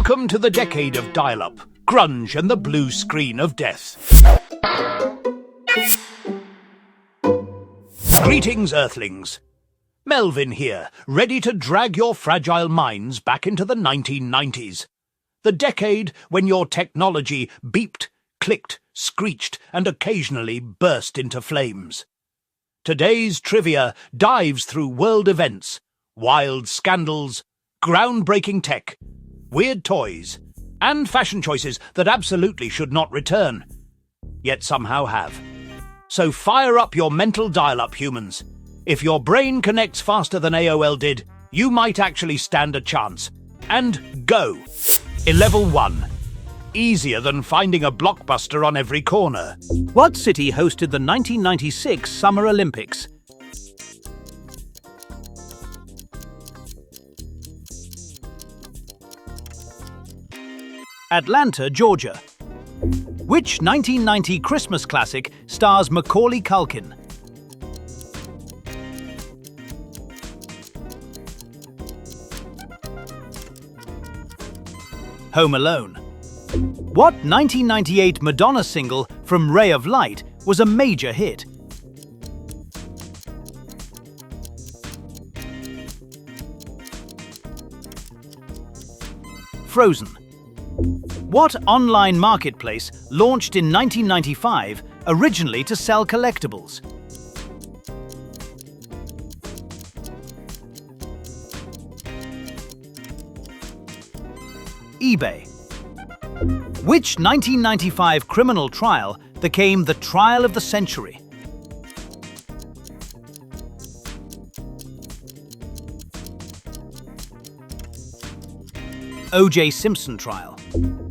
Welcome to the decade of dial-up, grunge and the blue screen of death. Greetings, Earthlings. Melvin here, ready to drag your fragile minds back into the 1990s. The decade when your technology beeped, clicked, screeched, and occasionally burst into flames. Today's trivia dives through world events, wild scandals, groundbreaking tech, weird toys, and fashion choices that absolutely should not return, yet somehow have. So fire up your mental dial-up, humans. If your brain connects faster than AOL did, you might actually stand a chance. And go! In Level 1. Easier than finding a blockbuster on every corner. What city hosted the 1996 Summer Olympics? Atlanta, Georgia. Which 1990 Christmas classic stars Macaulay Culkin? Home Alone. What 1998 Madonna single from Ray of Light was a major hit? Frozen. What online marketplace launched in 1995 originally to sell collectibles? eBay. Which 1995 criminal trial became the trial of the century? O.J. Simpson trial.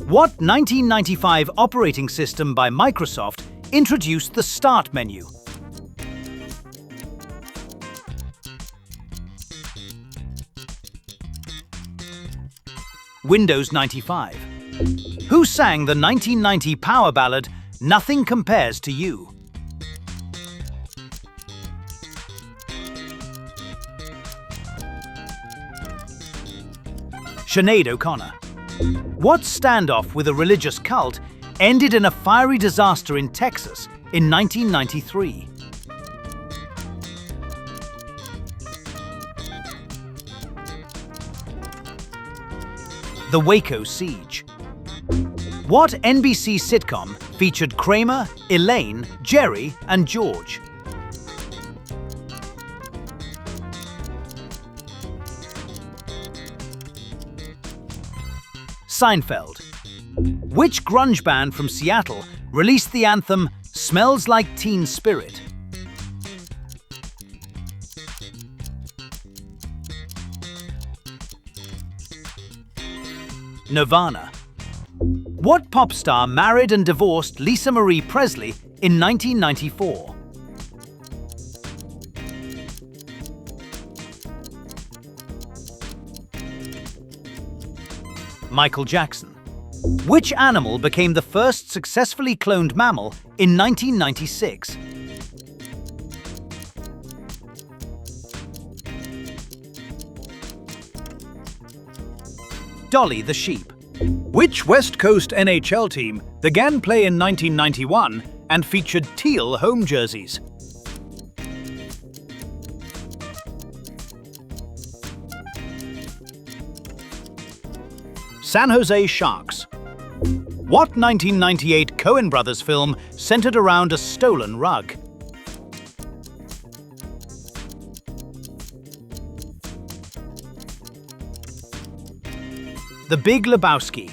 What 1995 operating system by Microsoft introduced the Start menu? Windows 95. Who sang the 1990 power ballad Nothing Compares to You? Sinead O'Connor. What standoff with a religious cult ended in a fiery disaster in Texas in 1993? The Waco Siege. What NBC sitcom featured Kramer, Elaine, Jerry, and George? Seinfeld. Which grunge band from Seattle released the anthem Smells Like Teen Spirit? Nirvana. What pop star married and divorced Lisa Marie Presley in 1994? Michael Jackson. Which animal became the first successfully cloned mammal in 1996? Dolly the sheep. Which West Coast NHL team began play in 1991 and featured teal home jerseys? San Jose Sharks. What 1998 Coen Brothers film centered around a stolen rug? The Big Lebowski.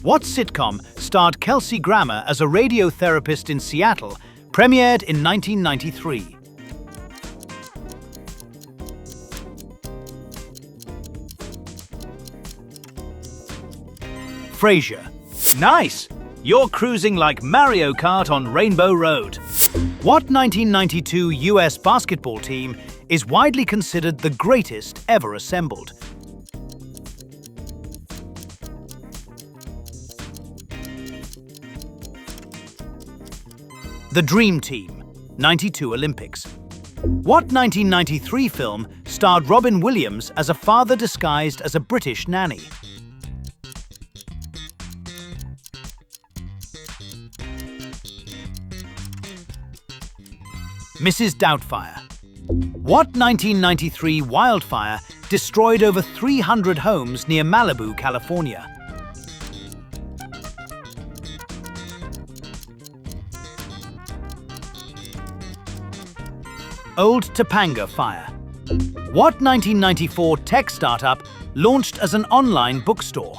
What sitcom starred Kelsey Grammer as a radiotherapist in Seattle, premiered in 1993? Frasier. Nice! You're cruising like Mario Kart on Rainbow Road. What 1992 US basketball team is widely considered the greatest ever assembled? The Dream Team, 92 Olympics. What 1993 film starred Robin Williams as a father disguised as a British nanny? Mrs. Doubtfire. What 1993 wildfire destroyed over 300 homes near Malibu, California? Old Topanga Fire. What 1994 tech startup launched as an online bookstore?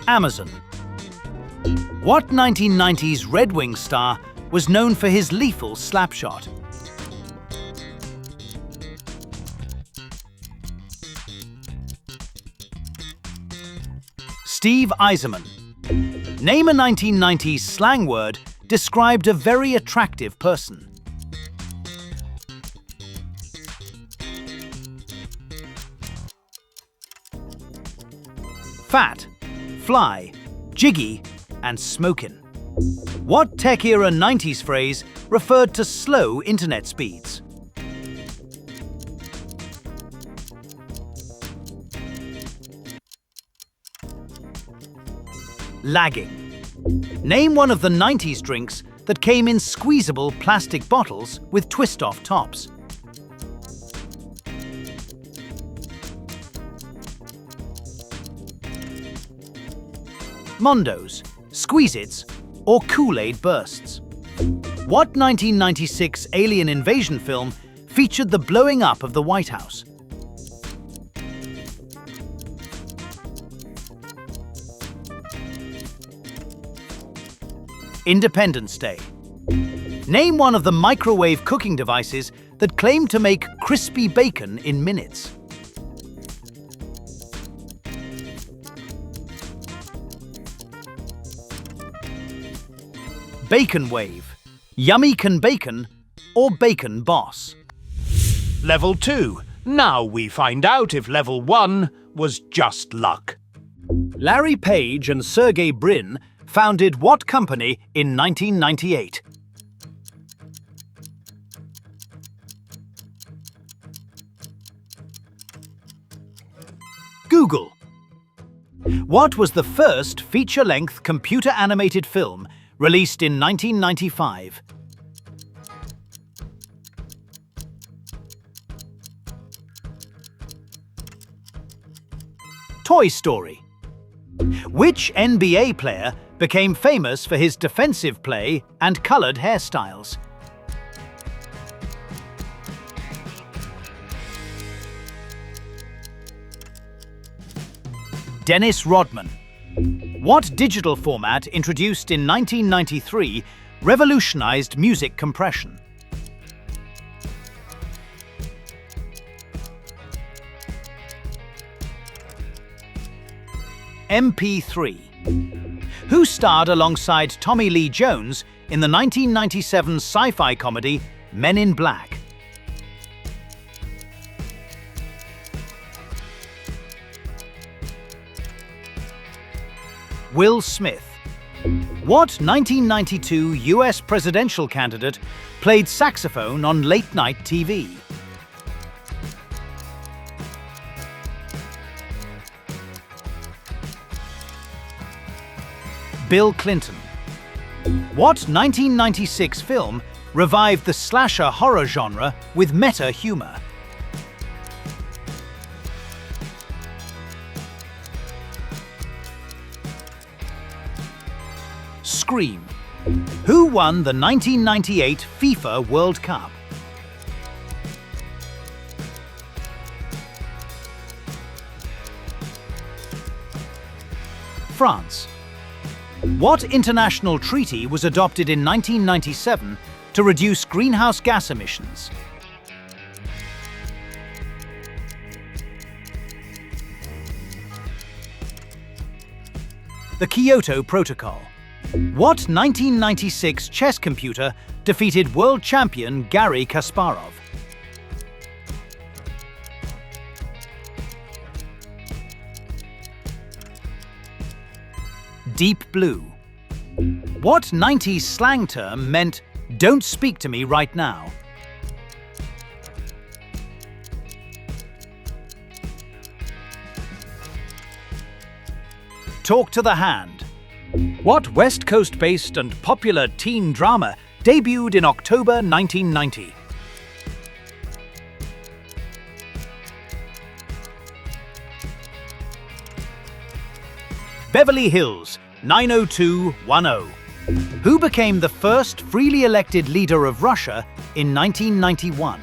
Amazon. What 1990s Red Wing star was known for his lethal slapshot? Steve Eiserman. Name a 1990s slang word described a very attractive person. Fat, fly, jiggy, and smokin'. What tech-era 90s phrase referred to slow internet speeds? Lagging. Name one of the 90s drinks that came in squeezable plastic bottles with twist-off tops. Mondos, Squeeze-Its, or Kool-Aid Bursts. What 1996 alien invasion film featured the blowing up of the White House? Independence Day. Name one of the microwave cooking devices that claimed to make crispy bacon in minutes. Bacon Wave, Yummy Can Bacon, or Bacon Boss. Level 2. Now we find out if Level 1 was just luck. Larry Page and Sergey Brin founded what company in 1998? Google. What was the first feature-length computer-animated film released in 1995? Toy Story. Which NBA player became famous for his defensive play and colored hairstyles? Dennis Rodman. What digital format introduced in 1993 revolutionized music compression? MP3. Who starred alongside Tommy Lee Jones in the 1997 sci-fi comedy Men in Black? Will Smith. What 1992 US presidential candidate played saxophone on late-night TV? Bill Clinton. What 1996 film revived the slasher horror genre with meta humor? Scream. Who won the 1998 FIFA World Cup? France. What international treaty was adopted in 1997 to reduce greenhouse gas emissions? The Kyoto Protocol. What 1996 chess computer defeated world champion Garry Kasparov? Deep Blue. What 90s slang term meant, "Don't speak to me right now"? Talk to the Hand. What West Coast-based and popular teen drama debuted in October 1990? Beverly Hills 90210. Who became the first freely elected leader of Russia in 1991?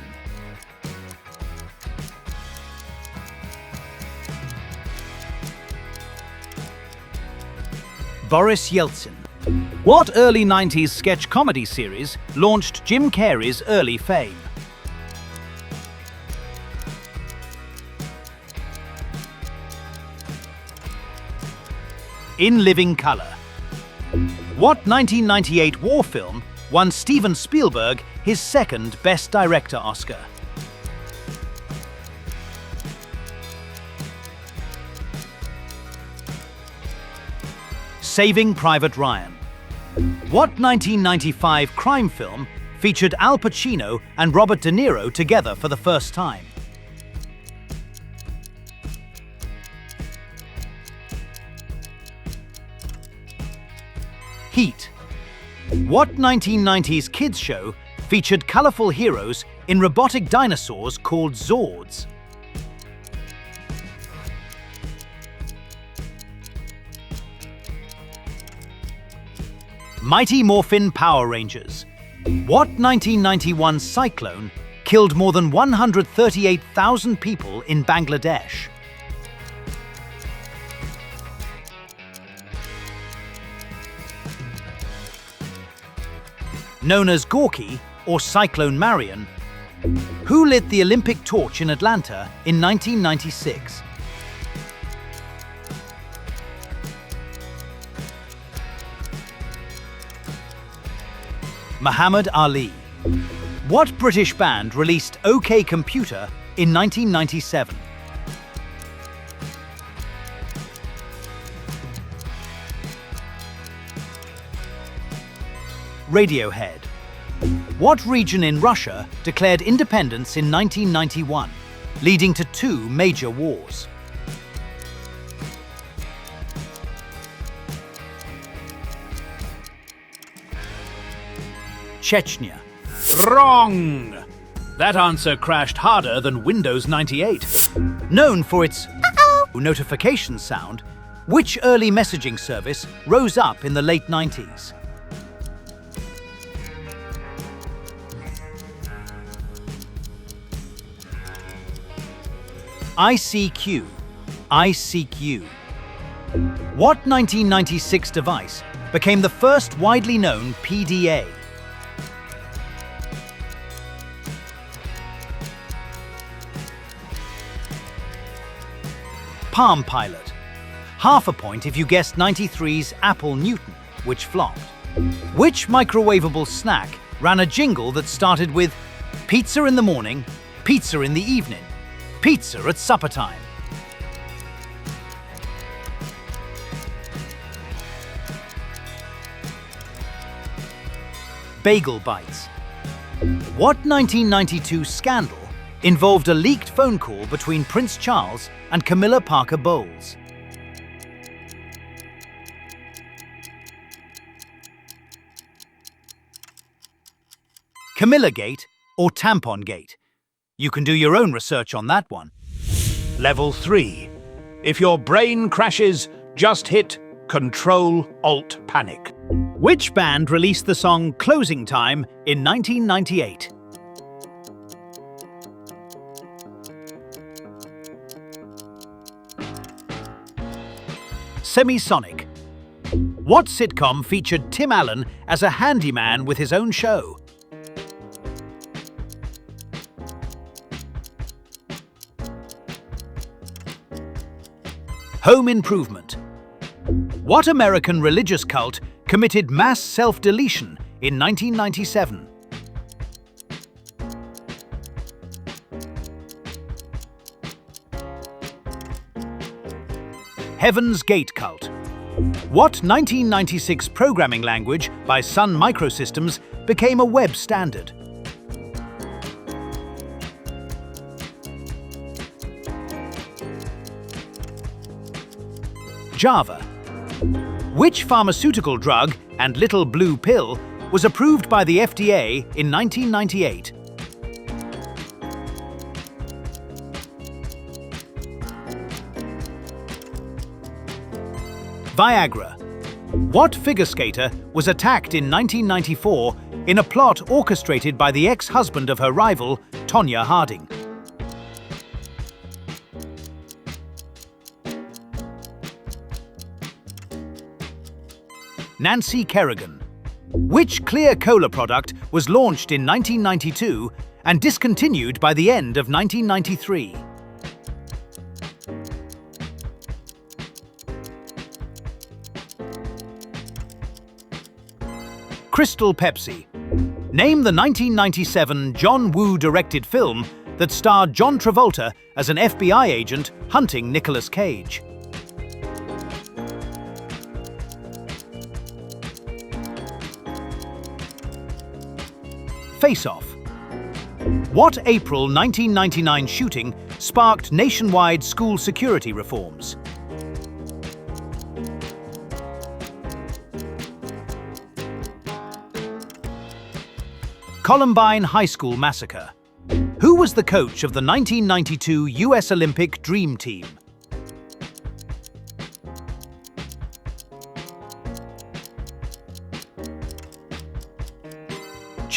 Boris Yeltsin. What early 90s sketch comedy series launched Jim Carrey's early fame? In Living Color. What 1998 war film won Steven Spielberg his second Best Director Oscar? Saving Private Ryan. What 1995 crime film featured Al Pacino and Robert De Niro together for the first time? Heat. What 1990s kids show featured colorful heroes in robotic dinosaurs called Zords? Mighty Morphin Power Rangers. What 1991 cyclone killed more than 138,000 people in Bangladesh? Known as Gorky or Cyclone Marion, who lit the Olympic torch in Atlanta in 1996? Muhammad Ali. What British band released OK Computer in 1997? Radiohead. What region in Russia declared independence in 1991, leading to two major wars? Chechnya. Wrong! That answer crashed harder than Windows 98. Known for its notification sound, which early messaging service rose up in the late 90s? ICQ. ICQ. What 1996 device became the first widely known PDA? Palm Pilot. Half a point if you guessed 93's Apple Newton, which flopped. Which microwavable snack ran a jingle that started with pizza in the morning, pizza in the evening, pizza at supper time? Bagel Bites. What 1992 scandal involved a leaked phone call between Prince Charles and Camilla Parker Bowles? Camilla Gate or Tampon Gate? You can do your own research on that one. Level 3. If your brain crashes, just hit Control-Alt-Panic. Which band released the song Closing Time in 1998? Semisonic. What sitcom featured Tim Allen as a handyman with his own show? Home Improvement. What American religious cult committed mass self-deletion in 1997? Heaven's Gate Cult. What 1996 programming language by Sun Microsystems became a web standard? Java. Which pharmaceutical drug and little blue pill was approved by the FDA in 1998? Viagra. What figure skater was attacked in 1994 in a plot orchestrated by the ex-husband of her rival, Tonya Harding? Nancy Kerrigan. Which clear cola product was launched in 1992 and discontinued by the end of 1993? Crystal Pepsi. Name the 1997 John Woo-directed film that starred John Travolta as an FBI agent hunting Nicolas Cage. Face Off. What April 1999 shooting sparked nationwide school security reforms? Columbine High School Massacre. Who was the coach of the 1992 US Olympic Dream Team?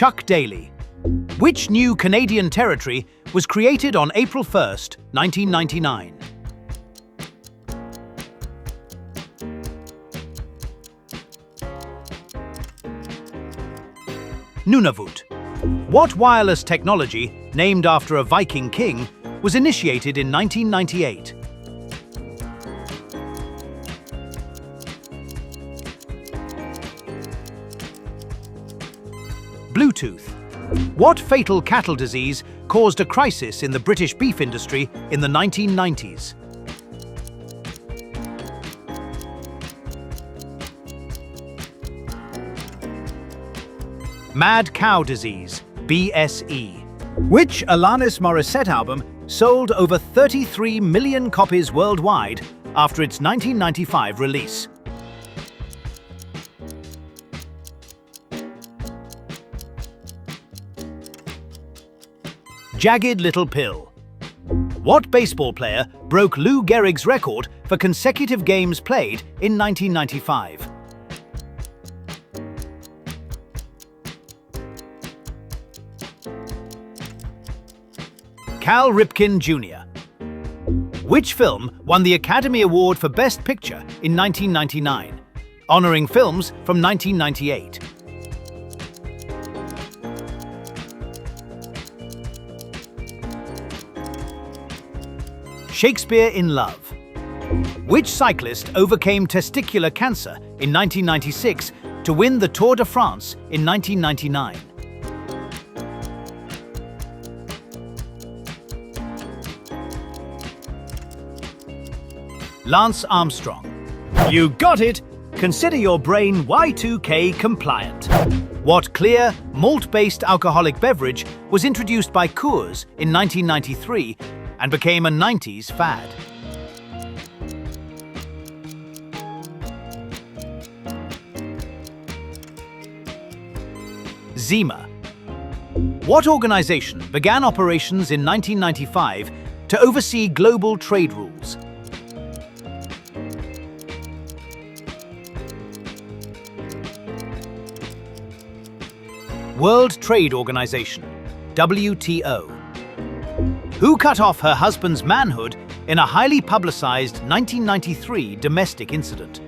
Chuck Daly. Which new Canadian territory was created on April 1, 1999? Nunavut. What wireless technology, named after a Viking king, was initiated in 1998? Bluetooth. What fatal cattle disease caused a crisis in the British beef industry in the 1990s? Mad cow disease, BSE. Which Alanis Morissette album sold over 33 million copies worldwide after its 1995 release? Jagged Little Pill. What baseball player broke Lou Gehrig's record for consecutive games played in 1995? Cal Ripken Jr. Which film won the Academy Award for Best Picture in 1999, honoring films from 1998? Shakespeare in Love. Which cyclist overcame testicular cancer in 1996 to win the Tour de France in 1999? Lance Armstrong. You got it! Consider your brain Y2K compliant. What clear, malt-based alcoholic beverage was introduced by Coors in 1993 and became a 90s fad? Zima. What organization began operations in 1995 to oversee global trade rules? World Trade Organization, WTO. Who cut off her husband's manhood in a highly publicized 1993 domestic incident?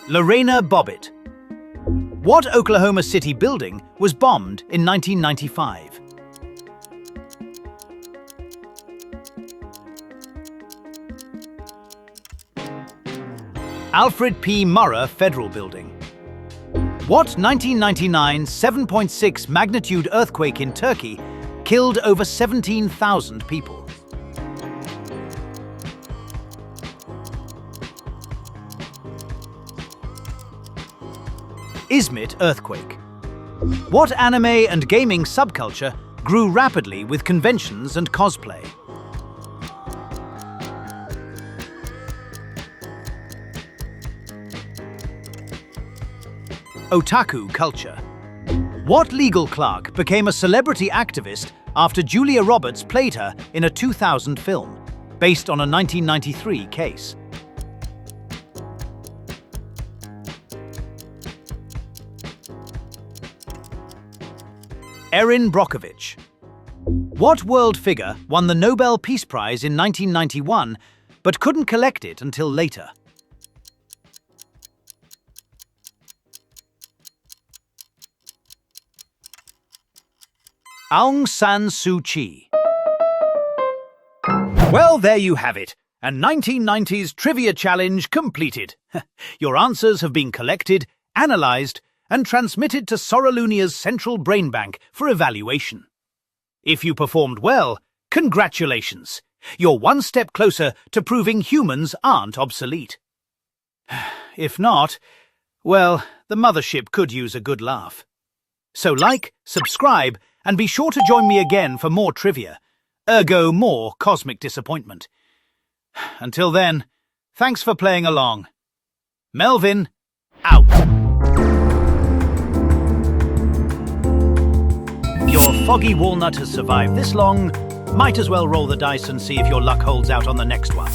Lorena Bobbitt. What Oklahoma City building was bombed in 1995? Alfred P. Murrah Federal Building. What 1999 7.6 magnitude earthquake in Turkey killed over 17,000 people? Izmit earthquake. What anime and gaming subculture grew rapidly with conventions and cosplay. Otaku culture. What legal clerk became a celebrity activist after Julia Roberts played her in a 2000 film, based on a 1993 case? Erin Brockovich. What world figure won the Nobel Peace Prize in 1991 but couldn't collect it until later? Aung San Suu Kyi. Well, there you have it. A 1990s trivia challenge completed. Your answers have been collected, analysed, and transmitted to Sorolunia's central brain bank for evaluation. If you performed well, congratulations! You're one step closer to proving humans aren't obsolete. If not, well, the mothership could use a good laugh. So like, subscribe, and be sure to join me again for more trivia, ergo more cosmic disappointment. Until then, thanks for playing along. Melvin, out. Your foggy walnut has survived this long. Might as well roll the dice and see if your luck holds out on the next one.